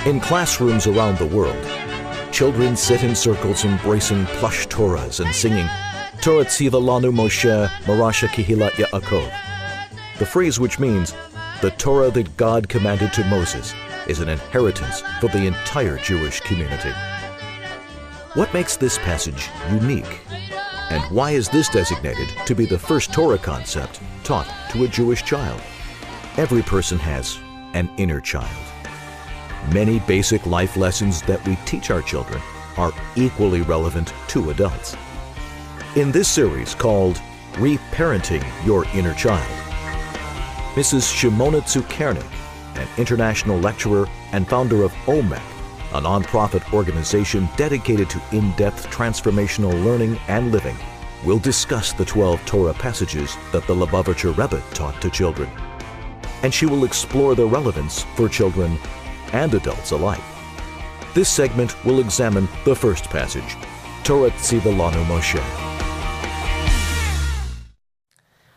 In classrooms around the world, children sit in circles embracing plush Torahs and singing Torah tziva lanu Moshe marasha kihilat Yaakov. The phrase which means, the Torah that God commanded to Moses is an inheritance for the entire Jewish community. What makes this passage unique? And why is this designated to be the first Torah concept taught to a Jewish child? Every person has an inner child. Many basic life lessons that we teach our children are equally relevant to adults. In this series called Reparenting Your Inner Child, Mrs. Shimona an international lecturer and founder of OMEC, a nonprofit organization dedicated to in-depth transformational learning and living, will discuss the 12 Torah passages that the Lubavitcher Rebbe taught to children. And she will explore their relevance for children and adults alike. This segment will examine the first passage, Torah tziva lanu Moshe.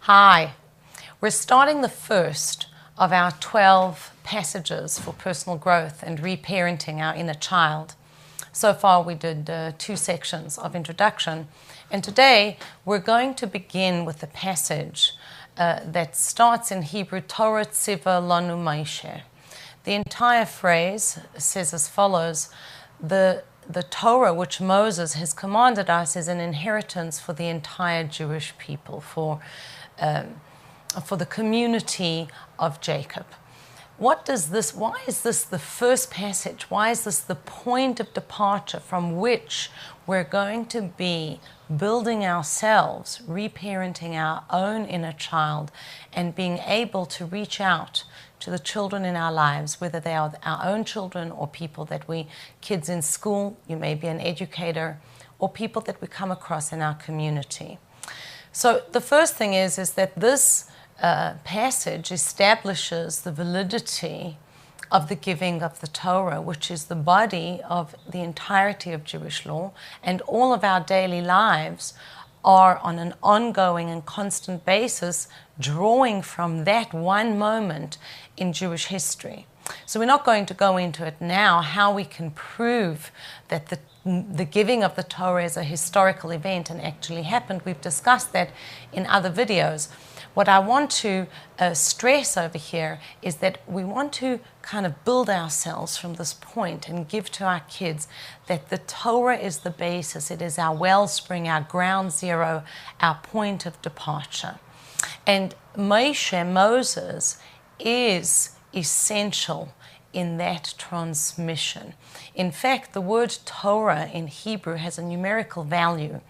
Hi, we're starting the first of our 12 passages for personal growth and reparenting our inner child. So far we did 2 sections of introduction, and today we're going to begin with the passage that starts in Hebrew, Torah tziva lanu Moshe. The entire phrase says as follows: the Torah which Moses has commanded us is an inheritance for the entire Jewish people, for the community of Jacob. Why is this the first passage? Why is this the point of departure from which we're going to be building ourselves, reparenting our own inner child, and being able to reach out to the children in our lives, whether they are our own children or kids in school, you may be an educator, or people that we come across in our community. So the first thing is that this passage establishes the validity of the giving of the Torah, which is the body of the entirety of Jewish law, and all of our daily lives are on an ongoing and constant basis drawing from that one moment in Jewish history. So we're not going to go into it now, how we can prove that the giving of the Torah is a historical event and actually happened. We've discussed that in other videos. What I want to stress over here is that we want to kind of build ourselves from this point and give to our kids that the Torah is the basis. It is our wellspring, our ground zero, our point of departure. And Moses, is essential in that transmission. In fact, the word Torah in Hebrew has a numerical value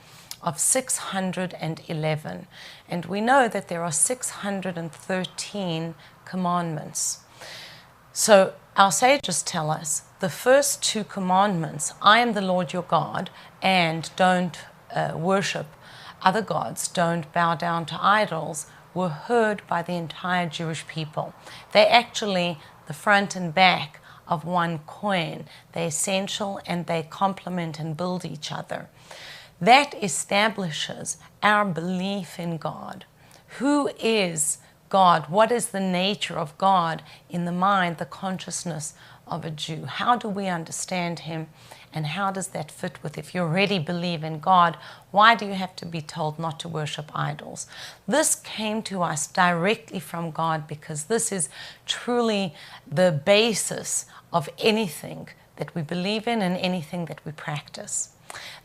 of 611. And we know that there are 613 commandments. So our sages tell us the first 2 commandments, I am the Lord your God, and don't worship other gods, don't bow down to idols, were heard by the entire Jewish people. They're actually the front and back of one coin. They're essential and they complement and build each other. That establishes our belief in God. Who is God? What is the nature of God in the mind, the consciousness of a Jew? How do we understand him? And how does that fit with, if you already believe in God, why do you have to be told not to worship idols? This came to us directly from God because this is truly the basis of anything that we believe in and anything that we practice.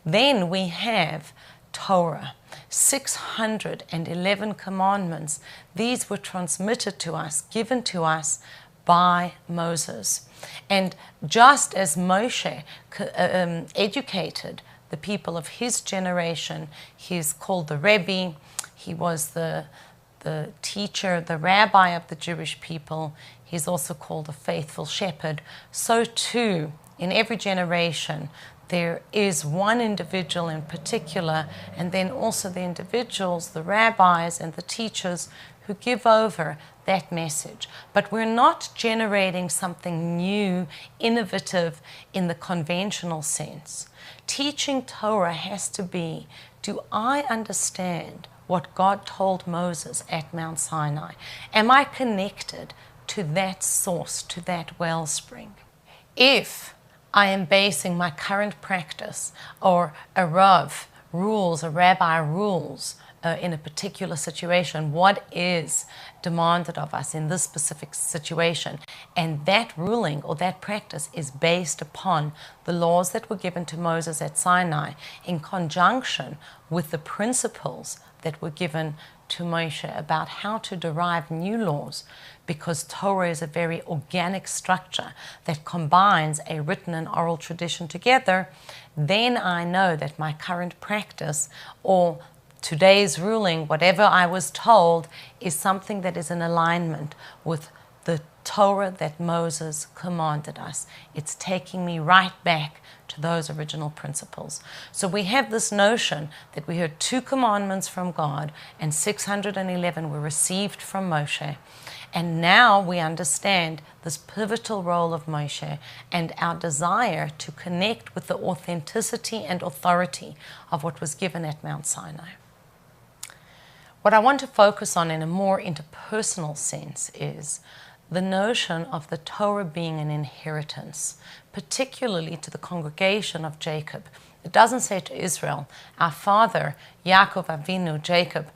Then we have Torah, 611 commandments. These were transmitted to us, given to us by Moses. And just as Moshe educated the people of his generation, he's called the Rebbe, he was the teacher, the rabbi of the Jewish people, he's also called a faithful shepherd. So too, in every generation, there is one individual in particular, and then also the individuals, the rabbis and the teachers who give over that message. But we're not generating something new, innovative in the conventional sense. Teaching Torah has to be, do I understand what God told Moses at Mount Sinai? Am I connected to that source, to that wellspring? If I am basing my current practice or a Rav rules, a rabbi rules in a particular situation, what is demanded of us in this specific situation, and that ruling or that practice is based upon the laws that were given to Moses at Sinai in conjunction with the principles that were given to Moshe about how to derive new laws, because Torah is a very organic structure that combines a written and oral tradition together, then I know that my current practice or today's ruling, whatever I was told, is something that is in alignment with the Torah that Moses commanded us. It's taking me right back to those original principles. So we have this notion that we heard 2 commandments from God and 611 were received from Moshe. And now we understand this pivotal role of Moshe and our desire to connect with the authenticity and authority of what was given at Mount Sinai. What I want to focus on in a more interpersonal sense is the notion of the Torah being an inheritance, particularly to the congregation of Jacob. It doesn't say to Israel. Our father, Yaakov Avinu, Jacob,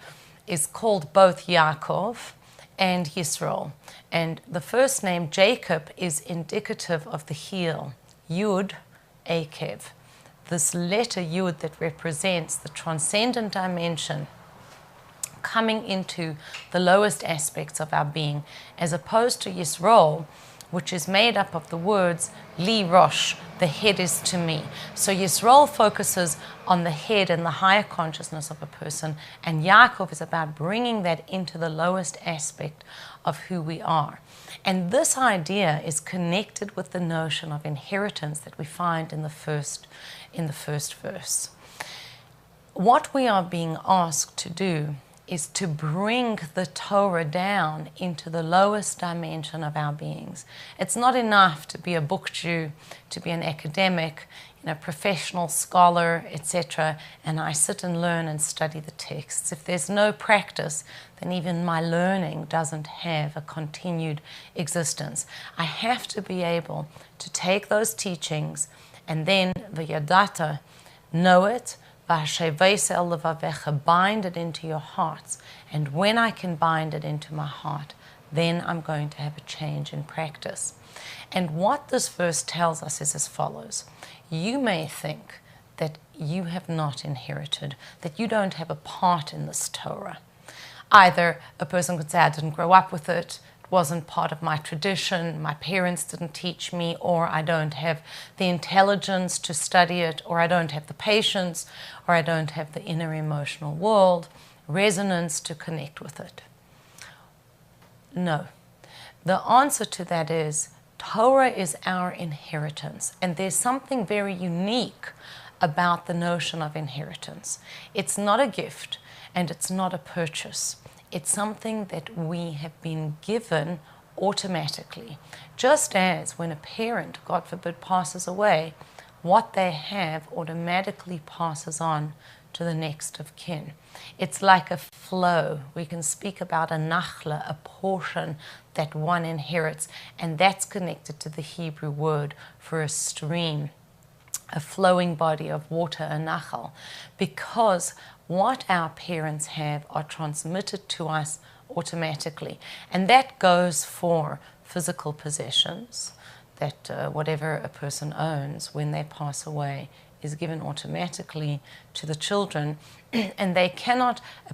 is called both Yaakov and Yisrael. And the first name, Jacob, is indicative of the heel, Yud, Akev. This letter Yud that represents the transcendent dimension coming into the lowest aspects of our being, as opposed to Yisroel, which is made up of the words Li Rosh, the head is to me. So Yisroel focuses on the head and the higher consciousness of a person, and Yaakov is about bringing that into the lowest aspect of who we are. And this idea is connected with the notion of inheritance that we find in the first verse. What we are being asked to do is to bring the Torah down into the lowest dimension of our beings. It's not enough to be a book Jew, to be an academic, professional scholar, etc., and I sit and learn and study the texts. If there's no practice, then even my learning doesn't have a continued existence. I have to be able to take those teachings and then the Yadata, know it, bind it into your hearts. And when I can bind it into my heart, then I'm going to have a change in practice. And what this verse tells us is as follows. You may think that you have not inherited, that you don't have a part in this Torah. Either a person could say, I didn't grow up with it, wasn't part of my tradition, my parents didn't teach me, or I don't have the intelligence to study it, or I don't have the patience, or I don't have the inner emotional world, resonance to connect with it. No. The answer to that is Torah is our inheritance, and there's something very unique about the notion of inheritance. It's not a gift, and it's not a purchase. It's something that we have been given automatically. Just as when a parent, God forbid, passes away, what they have automatically passes on to the next of kin. It's like a flow. We can speak about a nachla, a portion that one inherits, and that's connected to the Hebrew word for a stream, a flowing body of water, a nachal, because what our parents have are transmitted to us automatically. And that goes for physical possessions, that whatever a person owns when they pass away is given automatically to the children, and a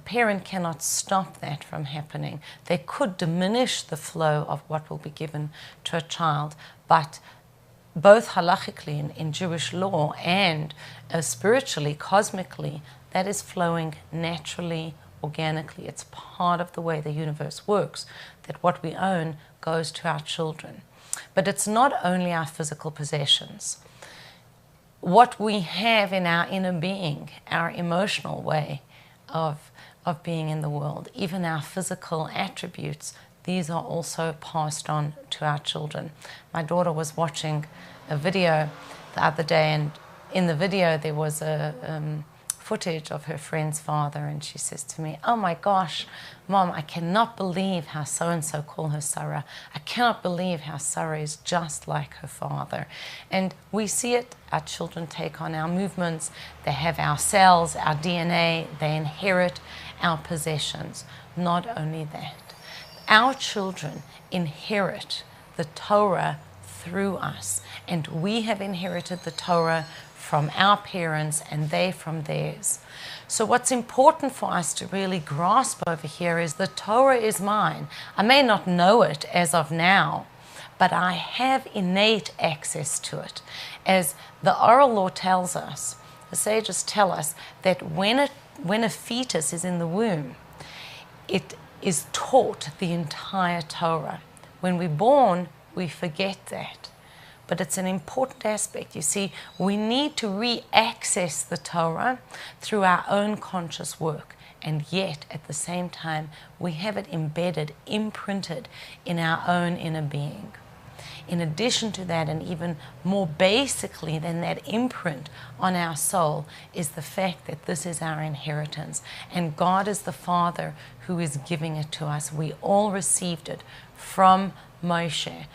parent cannot stop that from happening. They could diminish the flow of what will be given to a child, but both halachically in Jewish law and spiritually, cosmically, that is flowing naturally, organically. It's part of the way the universe works, that what we own goes to our children. But it's not only our physical possessions. What we have in our inner being, our emotional way of being in the world, even our physical attributes, these are also passed on to our children. My daughter was watching a video the other day, and in the video there was a footage of her friend's father, and she says to me, "Oh my gosh, Mom, I cannot believe how so-and-so call her Sarah. I cannot believe how Sarah is just like her father." And we see it, our children take on our movements, they have our cells, our DNA, they inherit our possessions. Not only that, our children inherit the Torah through us, and we have inherited the Torah from our parents and they from theirs. So what's important for us to really grasp over here is the Torah is mine. I may not know it as of now, but I have innate access to it. As the oral law tells us, the sages tell us that when a fetus is in the womb, it is taught the entire Torah. When we're born, we forget that. But it's an important aspect. You see, we need to re-access the Torah through our own conscious work. And yet, at the same time, we have it embedded, imprinted in our own inner being. In addition to that, and even more basically than that imprint on our soul, is the fact that this is our inheritance. And God is the Father who is giving it to us. We all received it from Moshe,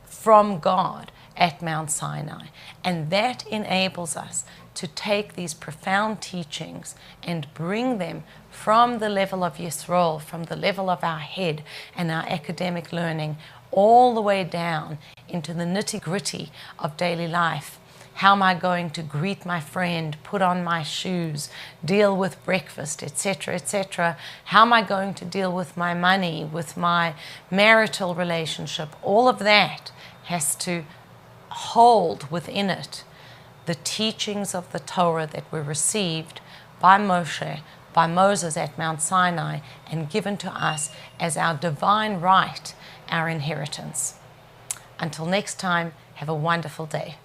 from God, at Mount Sinai. And that enables us to take these profound teachings and bring them from the level of Yisroel, from the level of our head and our academic learning, all the way down into the nitty-gritty of daily life. How am I going to greet my friend, put on my shoes, deal with breakfast, etc., etc.? How am I going to deal with my money, with my marital relationship? All of that has to hold within it the teachings of the Torah that were received by Moshe, by Moses at Mount Sinai, and given to us as our divine right, our inheritance. Until next time, have a wonderful day.